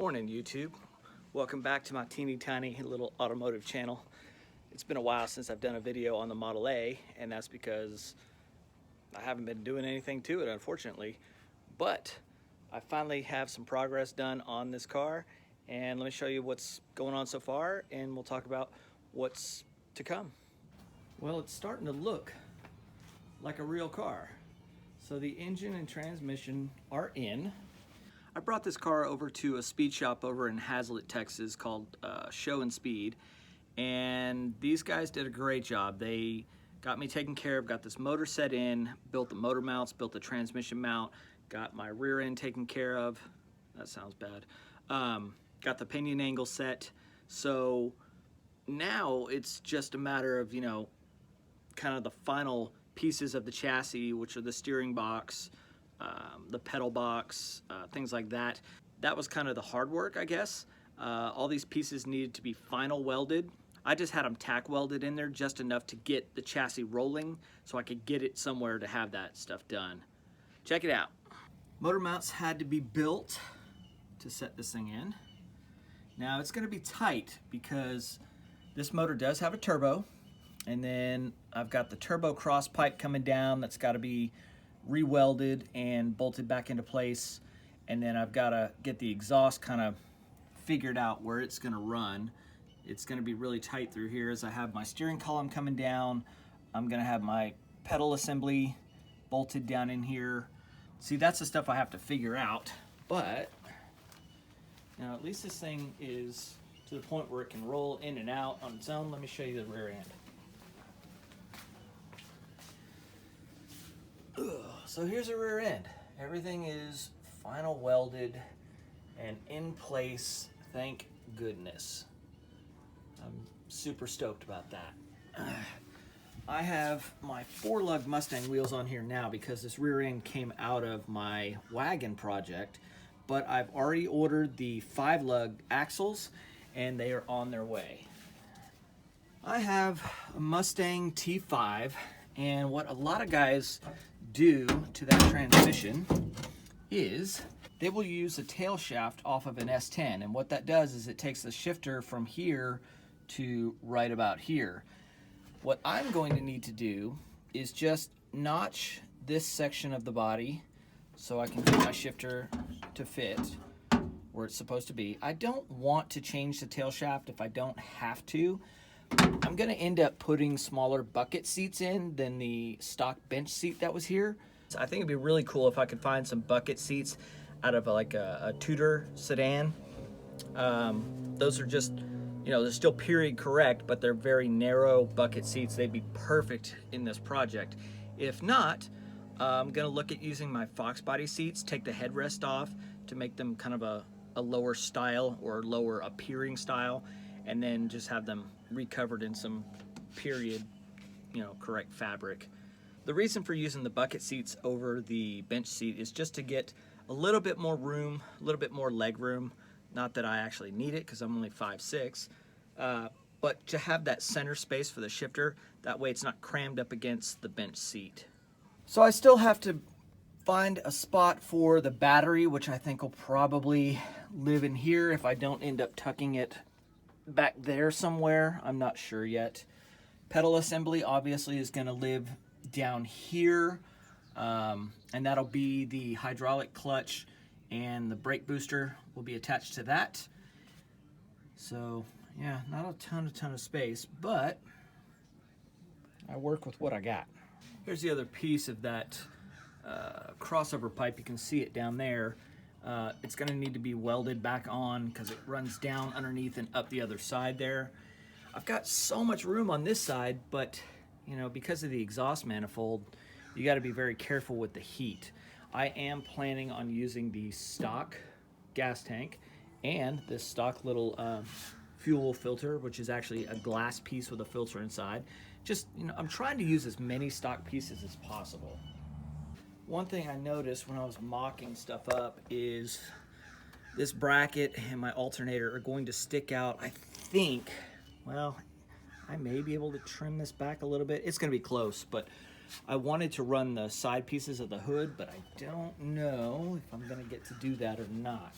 Morning YouTube. Welcome back to my teeny tiny little automotive channel. It's been a while since I've done a video on the Model A, and that's because I haven't been doing anything to it, unfortunately. But I finally have some progress done on this car, and let me show you what's going on so far, and we'll talk about what's to come. Well, it's starting to look like a real car. So the engine and transmission are in. I brought this car over to a speed shop over in Hazlet, Texas called Show and Speed, and these guys did a great job. They got me taken care of, got this motor set in, built the motor mounts, built the transmission mount, got my rear end taken care of. That sounds bad. Got the pinion angle set. So now it's just a matter of, kind of the final pieces of the chassis, which are the steering box, the pedal box, things like that. That was kind of the hard work, I guess. All these pieces needed to be final welded. I just had them tack welded in there just enough to get the chassis rolling so I could get it somewhere to have that stuff done. Check it out. Motor mounts had to be built to set this thing in. Now it's going to be tight because this motor does have a turbo, and then I've got the turbo cross pipe coming down that's got to be re-welded and bolted back into place, and then I've got to get the exhaust kind of figured out where it's going to run. It's going to be really tight through here as I have my steering column coming down. I'm going to have my pedal assembly bolted down in here. See, that's the stuff I have to figure out, but now at least this thing is to the point where it can roll in and out on its own. Let me show you the rear end. So here's the rear end. Everything is final welded and in place, thank goodness. I'm super stoked about that. I have my 4-lug Mustang wheels on here now because this rear end came out of my wagon project, but I've already ordered the 5-lug axles and they are on their way. I have a Mustang T5, and what a lot of guys do to that transmission is they will use a tail shaft off of an S10, and what that does is it takes the shifter from here to right about here. What I'm going to need to do is just notch this section of the body so I can get my shifter to fit where it's supposed to be. I don't want to change the tail shaft if I don't have to. I'm going to end up putting smaller bucket seats in than the stock bench seat that was here. So I think it'd be really cool if I could find some bucket seats out of like a Tudor sedan. Those are just, they're still period correct, but they're very narrow bucket seats. They'd be perfect in this project. If not, I'm going to look at using my Fox body seats, take the headrest off to make them kind of a lower style or lower appearing style, and then just have them recovered in some period, correct fabric. The reason for using the bucket seats over the bench seat is just to get a little bit more room, a little bit more leg room. Not that I actually need it because I'm only 5'6", but to have that center space for the shifter, that way it's not crammed up against the bench seat. So I still have to find a spot for the battery, which I think will probably live in here if I don't end up tucking it back there somewhere. I'm not sure yet. Pedal assembly obviously is going to live down here, and that'll be the hydraulic clutch, and the brake booster will be attached to that. So yeah, not a ton of space, but I work with what I got. Here's the other piece of that crossover pipe. You can see it down there. It's going to need to be welded back on because it runs down underneath and up the other side there. I've got so much room on this side, but because of the exhaust manifold, you got to be very careful with the heat. I am planning on using the stock gas tank and this stock little fuel filter, which is actually a glass piece with a filter inside. Just, I'm trying to use as many stock pieces as possible. One thing I noticed when I was mocking stuff up is this bracket and my alternator are going to stick out, I think. Well, I may be able to trim this back a little bit. It's going to be close, but I wanted to run the side pieces of the hood, but I don't know if I'm going to get to do that or not.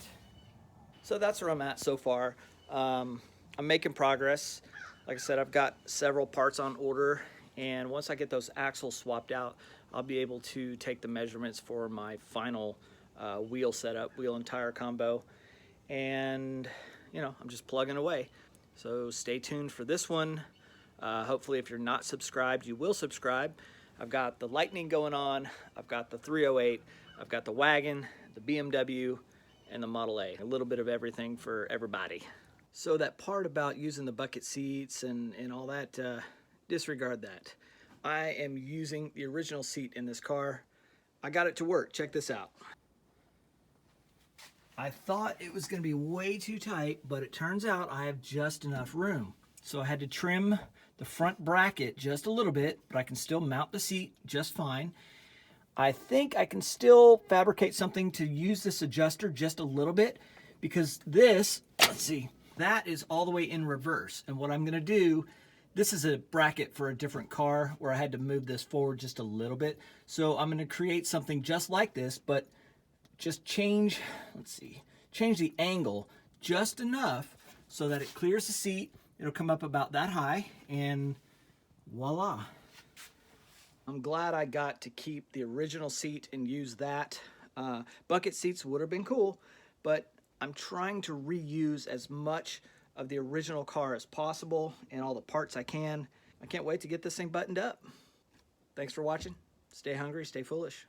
So that's where I'm at so far. I'm making progress. Like I said, I've got several parts on order, and once I get those axles swapped out, I'll be able to take the measurements for my final wheel setup, wheel and tire combo. And, you know, I'm just plugging away. So stay tuned for this one. Hopefully, if you're not subscribed, you will subscribe. I've got the Lightning going on. I've got the 308. I've got the wagon, the BMW, and the Model A. A little bit of everything for everybody. So that part about using the bucket seats and all that, disregard that. I am using the original seat in this car. I got it to work. Check this out. I thought it was going to be way too tight, but it turns out I have just enough room. So I had to trim the front bracket just a little bit, but I can still mount the seat just fine. I think I can still fabricate something to use this adjuster just a little bit, because this, let's see, that is all the way in reverse. And what I'm going to do, this is a bracket for a different car where I had to move this forward just a little bit. So I'm going to create something just like this, but just change, let's see, change the angle just enough so that it clears the seat. It'll come up about that high, and voila. I'm glad I got to keep the original seat and use that. Bucket seats would have been cool, but I'm trying to reuse as much of the original car as possible and all the parts I can. I can't wait to get this thing buttoned up. Thanks for watching. Stay hungry, stay foolish.